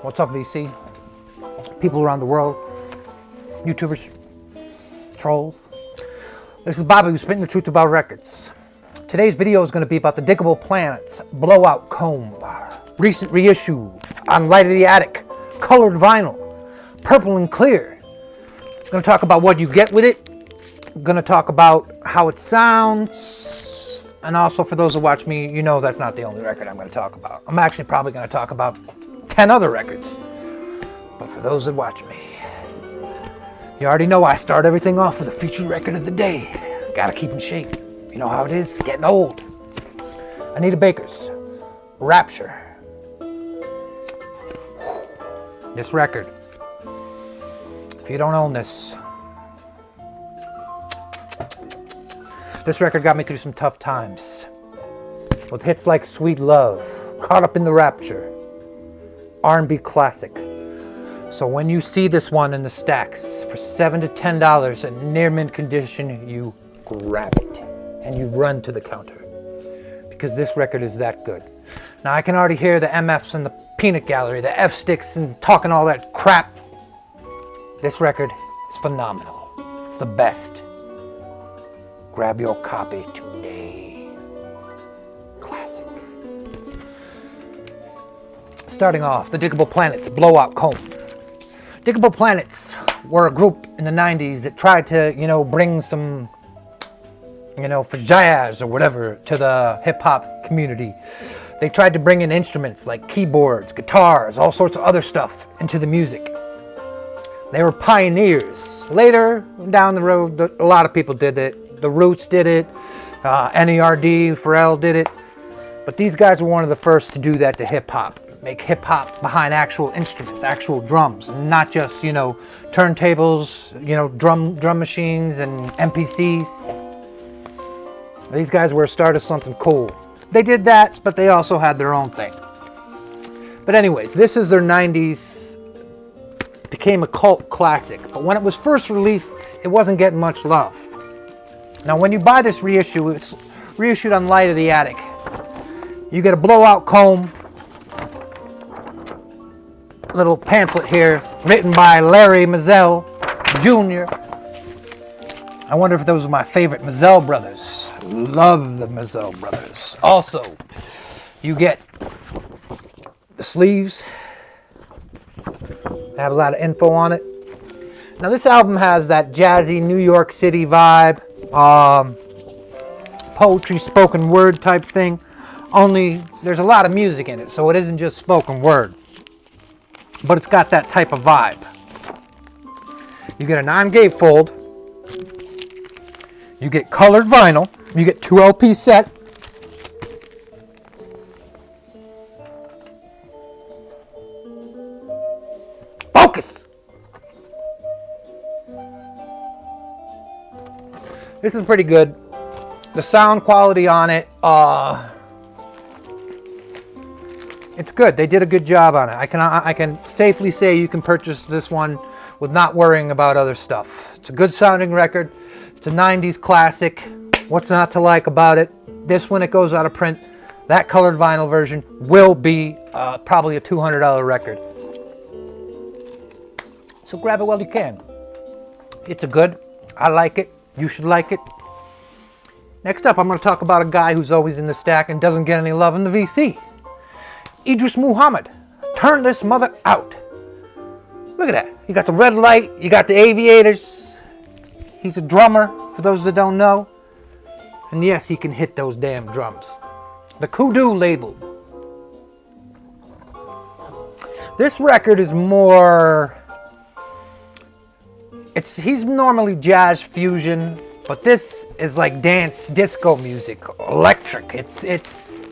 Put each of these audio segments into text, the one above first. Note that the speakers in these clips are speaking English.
What's up, VC? People around the world, YouTubers, trolls. This is Bobby who's spitting the truth about records. Today's video is going to be about the Digable Planets Blowout COMB, recent reissue on Light of the Attic, colored vinyl, purple and clear. I'm going to talk about what you get with it. I'm going to talk about how it sounds. And also, for those who watch me, you know that's not the only record I'm going to talk about. I'm actually probably going to talk about 10 other records. But for those that watch me, you already know I start everything off with a featured record of the day. Gotta keep in shape. You know how it is, getting old. Anita Baker's Rapture. This record, if you don't own this record got me through some tough times. With hits like Sweet Love, Caught Up in the Rapture, R&B classic. So when you see this one in the stacks for $7 to $10 in near mint condition, you grab it and you run to the counter because this record is that good. Now I can already hear the MFs in the peanut gallery, the F sticks and talking all that crap. This record is phenomenal. It's the best. Grab your copy today. Classic. Starting off, the Digable Planets Blowout COMB. Digable Planets were a group in the 90s that tried to, bring some, for jazz or whatever to the hip-hop community. They tried to bring in instruments like keyboards, guitars, all sorts of other stuff into the music. They were pioneers. Later, down the road, a lot of people did it. The Roots did it. NERD, Pharrell did it. But these guys were one of the first to do that to hip-hop. Make hip-hop behind actual instruments, actual drums, not just, turntables, drum machines and MPCs. These guys were a start of something cool. They did that, but they also had their own thing. But anyways, this is their 90s, became a cult classic. But when it was first released, it wasn't getting much love. Now when you buy this reissue, it's reissued on Light of the Attic. You get a Blowout COMB, little pamphlet here, written by Larry Mizell Jr. I wonder if those are my favorite Mizell brothers. Love the Mizell brothers. Also, you get the sleeves. They have a lot of info on it. Now this album has that jazzy New York City vibe, poetry, spoken word type thing. Only there's a lot of music in it, so it isn't just spoken word. But it's got that type of vibe. You get a non-gatefold. You get colored vinyl. You get 2 LP set. Focus! This is pretty good. The sound quality on it, it's good. They did a good job on it. I can safely say you can purchase this one with not worrying about other stuff. It's a good sounding record. It's a 90s classic. What's not to like about it? This, when it goes out of print, that colored vinyl version will be probably a $200 record. So grab it while you can. It's a good. I like it. You should like it. Next up, I'm going to talk about a guy who's always in the stack and doesn't get any love in the VC. Idris Muhammad. Turn this mother out. Look at that. You got the red light. You got the aviators. He's a drummer, for those that don't know. And yes, he can hit those damn drums. The Kudu label. This record is more... He's normally jazz fusion, but this is like dance disco music, electric. It's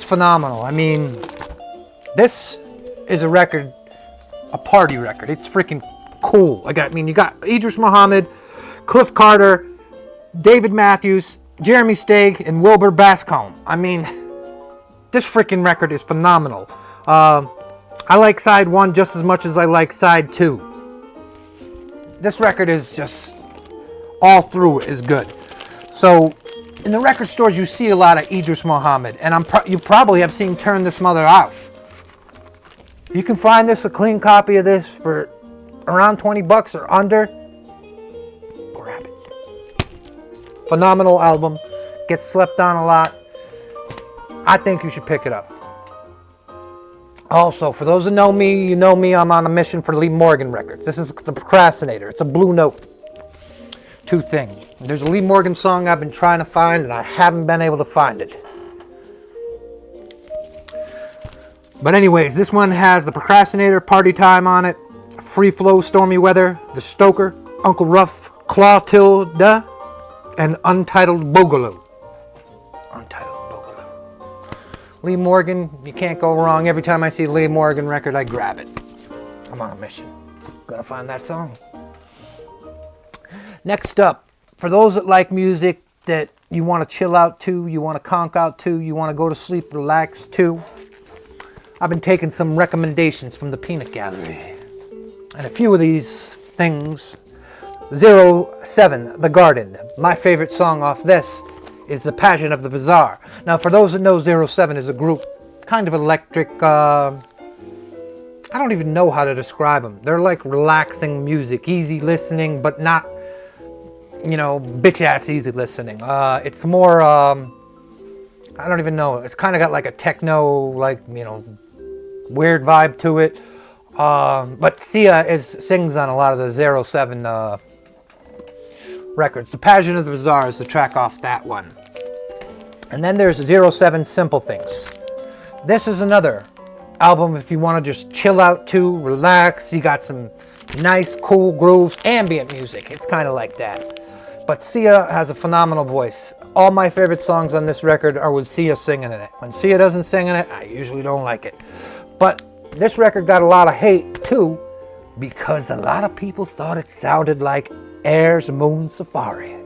phenomenal. I mean, this is a record, a party record. It's freaking cool. You got Idris Muhammad, Cliff Carter, David Matthews, Jeremy Steig, and Wilbur Bascombe. I mean, this freaking record is phenomenal. I like side 1 just as much as I like side 2. This record is just all through is good. So in the record stores, you see a lot of Idris Muhammad, and you probably have seen Turn This Mother Out. You can find this, a clean copy of this, for around 20 bucks or under. Grab it. Phenomenal album. Gets slept on a lot. I think you should pick it up. Also, for those that know me, you know me, I'm on a mission for Lee Morgan records. This is The Procrastinator. It's a Blue Note 2 thing. There's a Lee Morgan song I've been trying to find, and I haven't been able to find it. But anyways, this one has The Procrastinator, Party Time on it, Free Flow, Stormy Weather, The Stoker, Uncle Ruff, Claw Tilda, and Untitled Boogaloo. Untitled Boogaloo. Lee Morgan, you can't go wrong. Every time I see a Lee Morgan record, I grab it. I'm on a mission. Gonna find that song. Next up, for those that like music that you want to chill out to, you want to conk out to, you want to go to sleep, relax to, I've been taking some recommendations from the Peanut Gallery. And a few of these things. 07, The Garden. My favorite song off this is The Passion of the Bazaar. Now, for those that know, 07 is a group, kind of electric, I don't even know how to describe them. They're like relaxing music, easy listening, but not, you know, bitch-ass easy listening. It's more, I don't even know. It's kind of got like a techno, like, you know, weird vibe to it. But Sia sings on a lot of the 07 records. The Passion of the Bazaar is the track off that one. And then there's 07 Simple Things. This is another album if you want to just chill out to, relax. You got some nice, cool grooves, ambient music. It's kind of like that. But Sia has a phenomenal voice. All my favorite songs on this record are with Sia singing in it. When Sia doesn't sing in it, I usually don't like it. But this record got a lot of hate too, because a lot of people thought it sounded like Air's Moon Safari.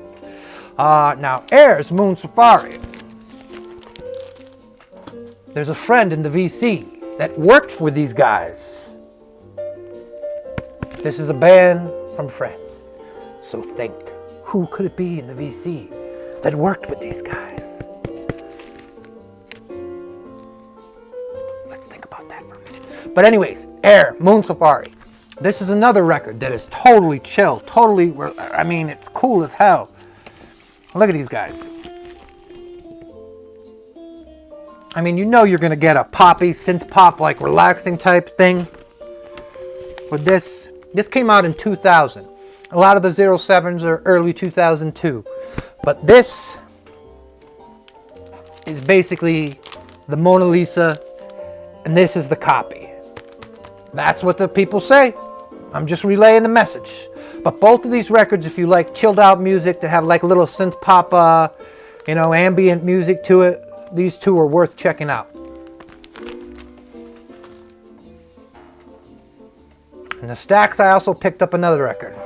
Now, Air's Moon Safari, there's a friend in the VC that worked with these guys. This is a band from France. So think, who could it be in the VC that worked with these guys? Let's think about that for a minute. But anyways, Air, Moon Safari. This is another record that is totally chill, totally, I mean, it's cool as hell. Look at these guys. I mean, you know you're going to get a poppy, synth pop, like relaxing type thing with this. This came out in 2000. A lot of the 07s are early 2002. But this is basically the Mona Lisa, and this is the copy. That's what the people say. I'm just relaying the message. But both of these records, if you like chilled out music to have like a little synth pop, you know, ambient music to it, these two are worth checking out. In the stacks, I also picked up another record.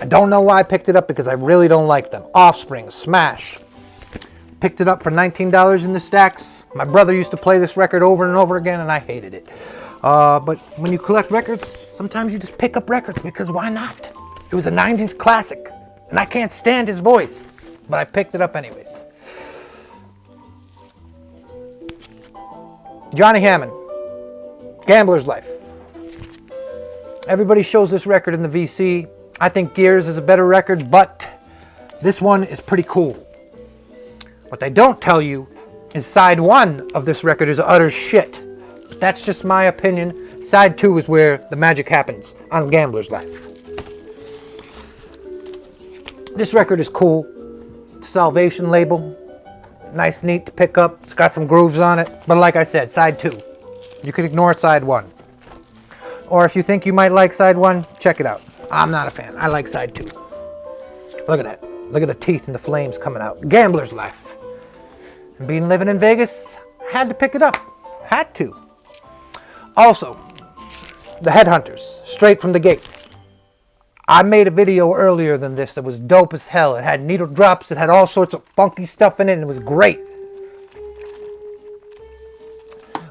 I don't know why I picked it up, because I really don't like them. Offspring, Smash. Picked it up for $19 in the stacks. My brother used to play this record over and over again, and I hated it. But when you collect records, sometimes you just pick up records, because why not? It was a 90s classic, and I can't stand his voice, but I picked it up anyways. Johnny Hammond, Gambler's Life. Everybody shows this record in the VC. I think Gears is a better record, but this one is pretty cool. What they don't tell you is side 1 of this record is utter shit. But that's just my opinion. Side 2 is where the magic happens on Gambler's Life. This record is cool. Salvation label. Nice, neat to pick up. It's got some grooves on it. But like I said, side 2. You can ignore side 1. Or if you think you might like side 1, check it out. I'm not a fan. I like side 2. Look at that. Look at the teeth and the flames coming out. Gambler's Life. And being living in Vegas, had to pick it up. Had to. Also, the Headhunters, Straight from the Gate. I made a video earlier than this that was dope as hell. It had needle drops. It had all sorts of funky stuff in it, and it was great.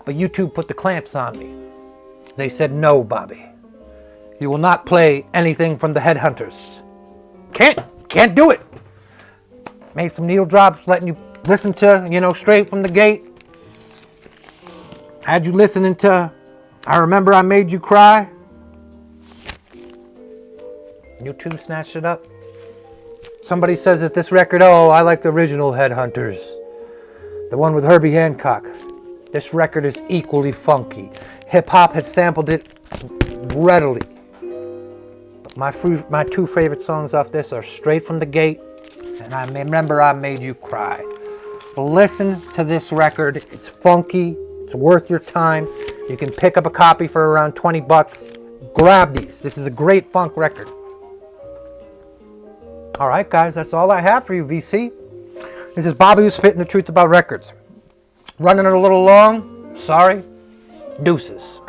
But YouTube put the clamps on me. They said, no, Bobby. You will not play anything from the Headhunters. Can't do it. Made some needle drops, letting you listen to, you know, Straight from the Gate. Had you listening to I Remember I Made You Cry. YouTube snatched it up. Somebody says that this record, oh, I like the original Headhunters. The one with Herbie Hancock. This record is equally funky. Hip-hop has sampled it readily. But my two favorite songs off this are Straight from the Gate and I Remember I Made You Cry. Listen to this record. It's funky. It's worth your time. You can pick up a copy for around 20 bucks. Grab these. This is a great funk record. All right, guys, that's all I have for you, VC. This is Bobby who's spitting the truth about records. Running it a little long. Sorry. Deuces.